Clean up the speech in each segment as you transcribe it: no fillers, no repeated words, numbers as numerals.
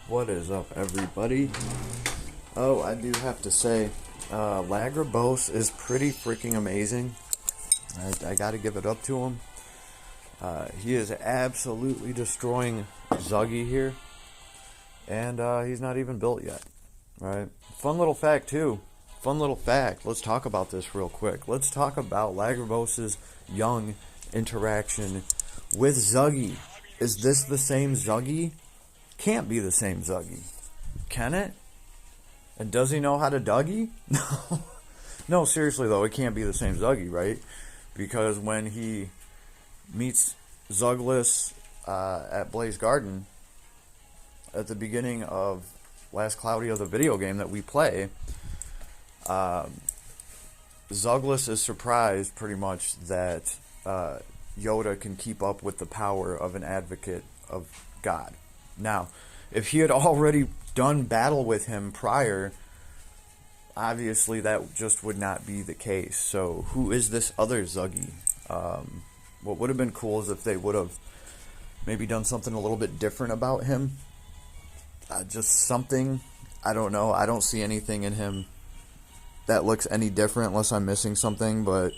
What is up, everybody? Oh, I do have to say, Lagrobos is pretty freaking amazing. I gotta give it up to him. He is absolutely destroying Zuggy here, and he's not even built yet, right? Fun little fact, too. Fun little fact. Let's talk about this real quick. Let's talk about Lagrobos' young interaction with Zuggy. Is this the same Zuggy? Can't be the same Zuggy. Can it? And does he know how to Dougie? No. No, seriously though, it can't be the same Zuggy, right? Because when he meets Zugless at Blaze Garden at the beginning of Last Cloudia, the video game that we play, Zugless is surprised pretty much that Yoda can keep up with the power of an advocate of God. Now, if he had already done battle with him prior, obviously that just would not be the case. So who is this other Zuggy? What would have been cool is if they would have maybe done something a little bit different about him. Just something, I don't know. I don't see anything in him that looks any different unless I'm missing something, but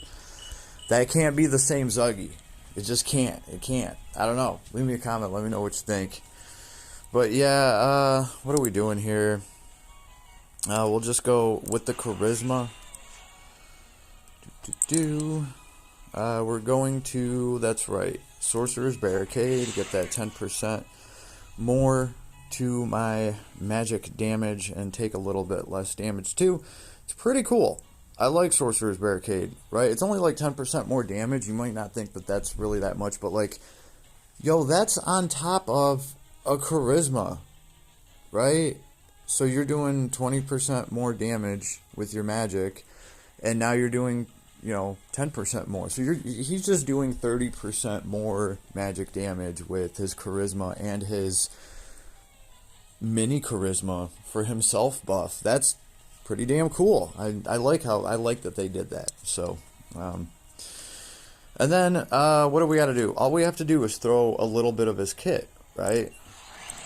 that can't be the same Zuggy. It just can't. It can't. I don't know. Leave me a comment. Let me know what you think. But yeah, what are we doing here? We'll just go with the charisma. We're going to, that's right, Sorcerer's Barricade. Get that 10% more to my magic damage and take a little bit less damage too. It's pretty cool. I like Sorcerer's Barricade, right? It's only like 10% more damage. You might not think that that's really that much, but like, yo, that's on top of a charisma, right? So you're doing 20% more damage with your magic, and now you're doing, 10% more. So he's just doing 30% more magic damage with his charisma and his mini charisma for himself buff. That's pretty damn cool. I like that they did that. So, and then what do we got to do? All we have to do is throw a little bit of his kit, right?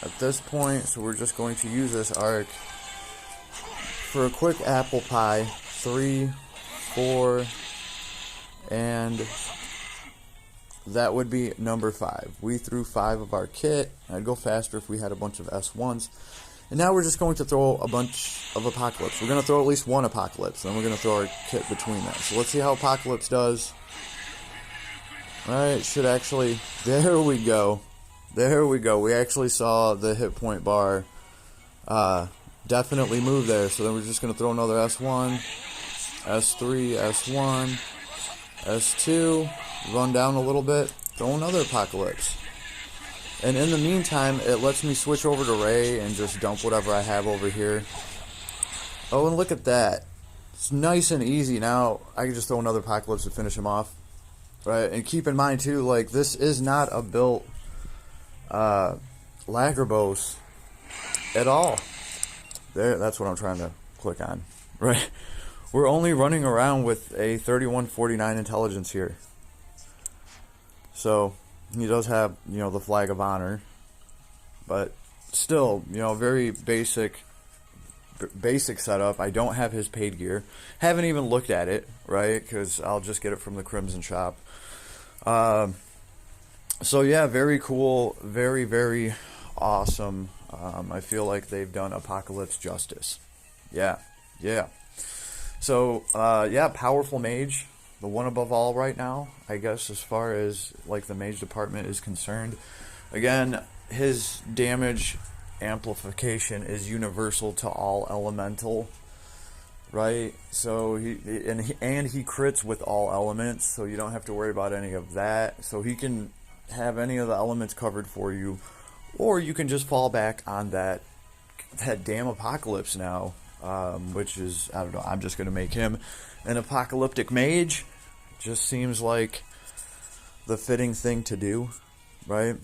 At this point, so we're just going to use this arc for a quick apple pie. 3, 4, and that would be number 5. We threw 5 of our kit. I'd go faster if we had a bunch of S1s. And now we're just going to throw a bunch of Apocalypse. We're going to throw at least one Apocalypse. Then we're going to throw our kit between that. So let's see how Apocalypse does. Alright, should actually... There we go. There we go. We actually saw the hit point bar definitely move there. So then we're just going to throw another S1, S3, S1, S2, run down a little bit, throw another Apocalypse. And in the meantime, it lets me switch over to Ray and just dump whatever I have over here. Oh, and look at that. It's nice and easy. Now, I can just throw another Apocalypse to finish him off. Right? And keep in mind, too, like, this is not a built Lagrobos at all. There, that's what I'm trying to click on. Right? We're only running around with a 3149 intelligence here. So, he does have, the Flag of Honor. But still, very basic setup. I don't have his paid gear. Haven't even looked at it, right? Because I'll just get it from the Crimson Shop. So yeah, very cool, very, very awesome. I feel like they've done Apocalypse justice. Yeah. So, powerful mage, the one above all right now, I guess, as far as, like, the mage department is concerned. Again, his damage amplification is universal to all elemental, right? So, he crits with all elements, so you don't have to worry about any of that. So he can have any of the elements covered for you, or you can just fall back on that damn Apocalypse now, which is, I don't know, I'm just going to make him an apocalyptic mage. Just seems like the fitting thing to do, right?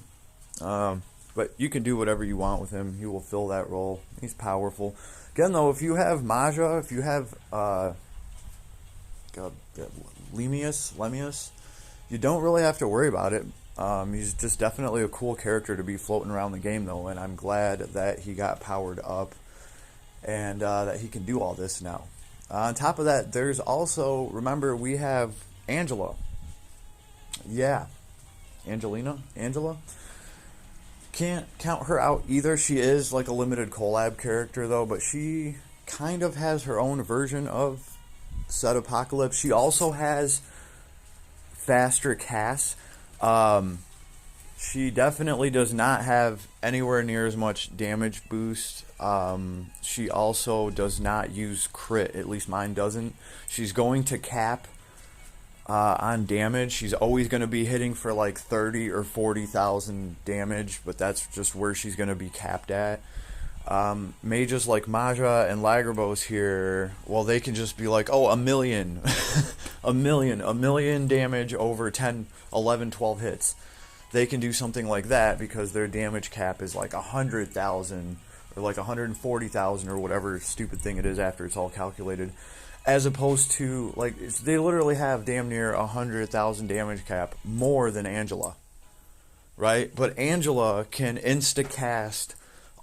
But you can do whatever you want with him. He will fill that role. He's powerful. Again, though, if you have Maja, if you have Lemius, you don't really have to worry about it. He's just definitely a cool character to be floating around the game, though, and I'm glad that he got powered up and that he can do all this now. On top of that, there's also, remember, we have Angela. Yeah. Angela? Can't count her out either. She is like a limited collab character, though, but she kind of has her own version of Set Apocalypse. She also has faster casts. She definitely does not have anywhere near as much damage boost. She also does not use crit, at least mine doesn't. She's going to cap on damage. She's always going to be hitting for like 30 or 40,000 damage, but that's just where she's going to be capped at. Mages like Maja and Lagrobos here, well, they can just be like, oh, a million, a million damage over 10, 11, 12 hits. They can do something like that because their damage cap is like 100,000 or like 140,000 or whatever stupid thing it is after it's all calculated. As opposed to, like, they literally have damn near 100,000 damage cap more than Angela, right? But Angela can insta-cast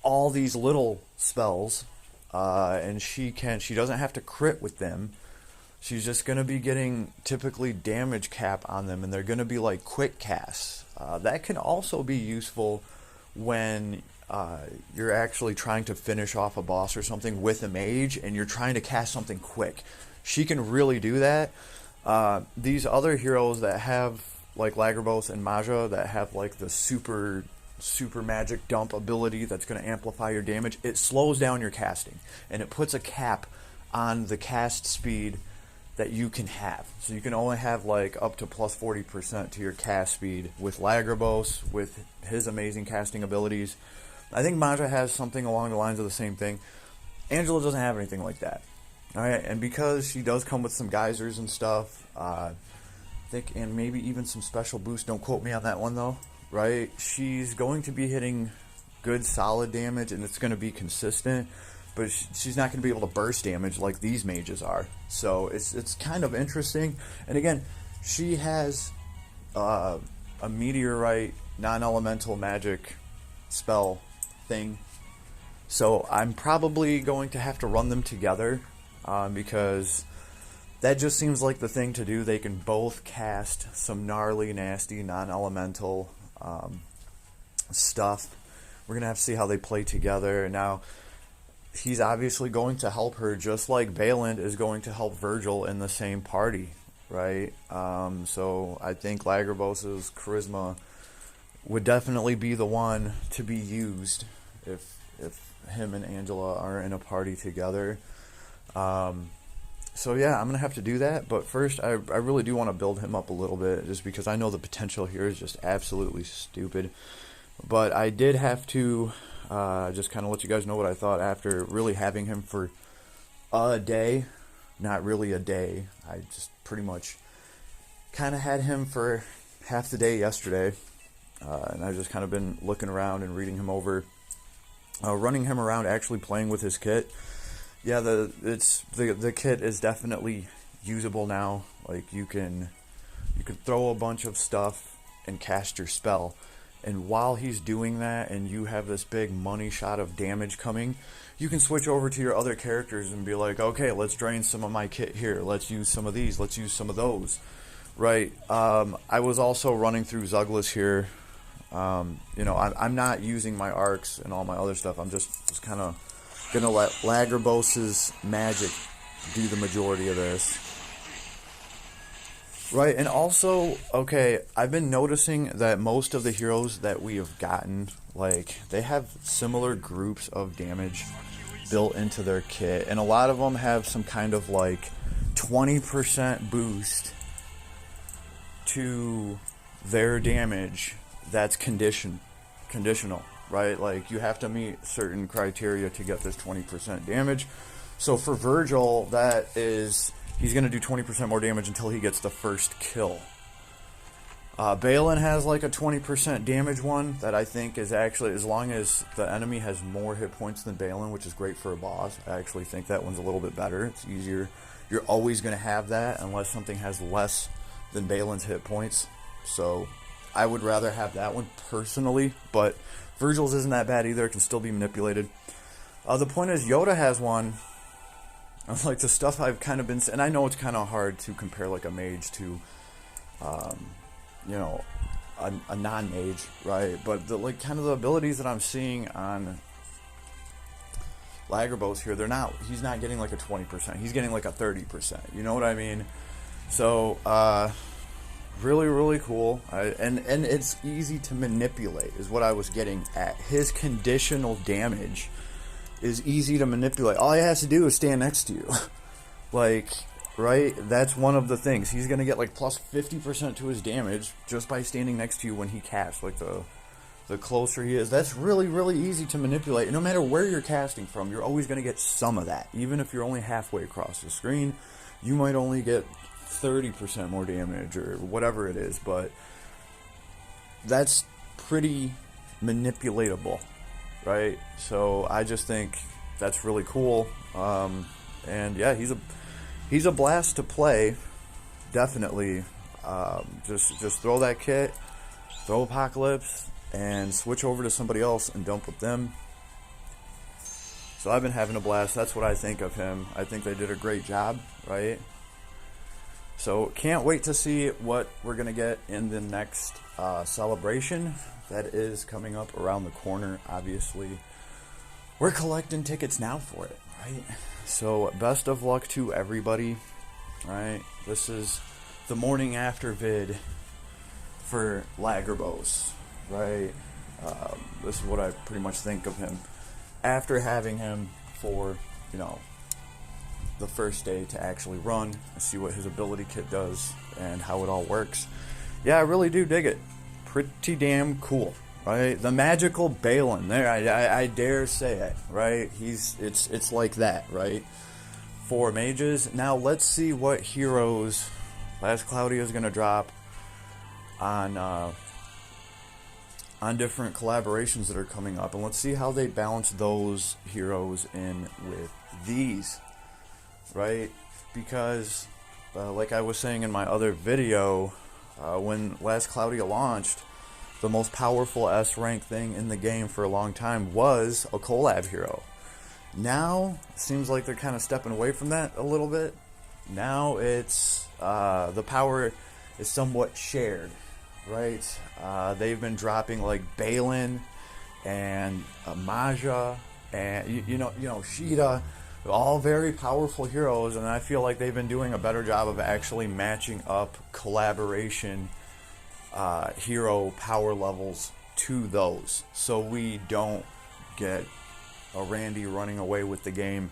all these little spells, and she doesn't have to crit with them. She's just going to be getting typically damage cap on them, and they're going to be like quick casts. That can also be useful when you're actually trying to finish off a boss or something with a mage, and you're trying to cast something quick. She can really do that. These other heroes that have, like Lagrobos and Maja, that have like the super magic dump ability that's going to amplify your damage, it slows down your casting, and it puts a cap on the cast speed that you can have. So you can only have like up to plus 40% to your cast speed with Lagrobos, with his amazing casting abilities. I think Maja has something along the lines of the same thing. Angela doesn't have anything like that. Alright, and because she does come with some geysers and stuff, I think, and maybe even some special boost, don't quote me on that one though, right? She's going to be hitting good solid damage, and it's going to be consistent, but she's not going to be able to burst damage like these mages are. So it's kind of interesting. And again, she has a meteorite non-elemental magic spell thing, so I'm probably going to have to run them together, because that just seems like the thing to do. They can both cast some gnarly, nasty, non-elemental stuff. We're gonna have to see how they play together. Now, he's obviously going to help her, just like Balin is going to help Virgil in the same party, right? So I think Lagrobos' charisma would definitely be the one to be used if him and Angela are in a party together. So yeah, I'm gonna have to do that, but first I really do want to build him up a little bit, just because I know the potential here is just absolutely stupid. But I did have to just kind of let you guys know what I thought after really having him for a day. Not really a day, I just pretty much kind of had him for half the day yesterday, and I've just kind of been looking around and reading him over, running him around, actually playing with his kit. Yeah, the kit is definitely usable now. Like, you can throw a bunch of stuff and cast your spell, and while he's doing that and you have this big money shot of damage coming, you can switch over to your other characters and be like, okay, let's drain some of my kit here, let's use some of these, let's use some of those, right? I was also running through Zuglis here. I'm not using my arcs and all my other stuff. I'm just kind of gonna let Lagrobos' magic do the majority of this. Right, and also, okay, I've been noticing that most of the heroes that we have gotten, like, they have similar groups of damage built into their kit, and a lot of them have some kind of, like, 20% boost to their damage that's conditional, right? Like, you have to meet certain criteria to get this 20% damage. So for Virgil, that is, he's going to do 20% more damage until he gets the first kill. Balin has like a 20% damage one that I think is actually, as long as the enemy has more hit points than Balin, which is great for a boss, I actually think that one's a little bit better. It's easier. You're always going to have that unless something has less than Balin's hit points. So I would rather have that one personally, but Virgil's isn't that bad either. It can still be manipulated. The point is, Yoda has one. Like the stuff I've kind of been, and I know it's kind of hard to compare like a mage to, you know, a non-mage, right? But the like kind of the abilities that I'm seeing on Lagrobos here, he's not getting like a 20%. He's getting like a 30%. You know what I mean? So, really, really cool. And it's easy to manipulate is what I was getting at. His conditional damage is easy to manipulate. All he has to do is stand next to you. Like, right? That's one of the things. He's going to get like plus 50% to his damage just by standing next to you when he casts. Like the closer he is. That's really, really easy to manipulate. And no matter where you're casting from, you're always going to get some of that. Even if you're only halfway across the screen, you might only get 30% more damage or whatever it is. But that's pretty manipulatable, right? So I just think that's really cool. And yeah, he's a blast to play. Definitely. Just throw that kit, throw Apocalypse, and switch over to somebody else and dump with them. So I've been having a blast. That's what I think of him. I think they did a great job, right? So can't wait to see what we're going to get in the next celebration that is coming up around the corner, obviously. We're collecting tickets now for it, right? So best of luck to everybody, right? This is the morning after vid for Lagrobos, right? This is what I pretty much think of him after having him for, you know, the first day to actually run and see what his ability kit does and how it all works. Yeah, I really do dig it. Pretty damn cool, right? The magical Balin, there, I dare say it, right? It's like that, right? For mages. Now let's see what heroes Last Cloudia is going to drop on different collaborations that are coming up, and let's see how they balance those heroes in with these, right? Because like I was saying in my other video, when Last Cloudia launched, the most powerful S rank thing in the game for a long time was a collab hero. Now it seems like they're kind of stepping away from that a little bit. Now it's the power is somewhat shared, right? They've been dropping like Balin and Maja and you know Sheeta, all very powerful heroes, and I feel like they've been doing a better job of actually matching up collaboration hero power levels to those, so we don't get a Randy running away with the game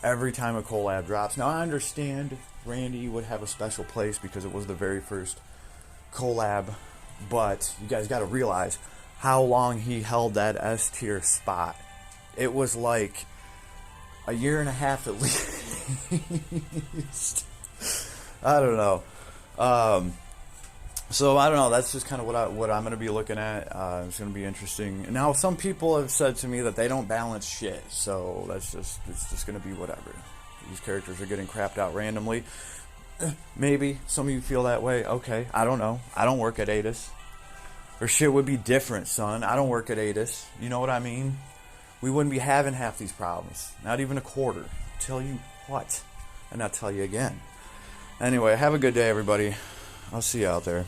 every time a collab drops. Now I understand Randy would have a special place because it was the very first collab, but you guys got to realize how long he held that S tier spot. It was like a year and a half at least. I don't know. So I don't know. That's just kind of what I'm going to be looking at. It's going to be interesting. Now some people have said to me that they don't balance shit, so it's just going to be whatever. These characters are getting crapped out randomly. Maybe some of you feel that way. Okay, I don't know. I don't work at Adis. Or shit would be different, son. I don't work at Adis. You know what I mean? We wouldn't be having half these problems. Not even a quarter. Tell you what. And I'll tell you again. Anyway, have a good day, everybody. I'll see you out there.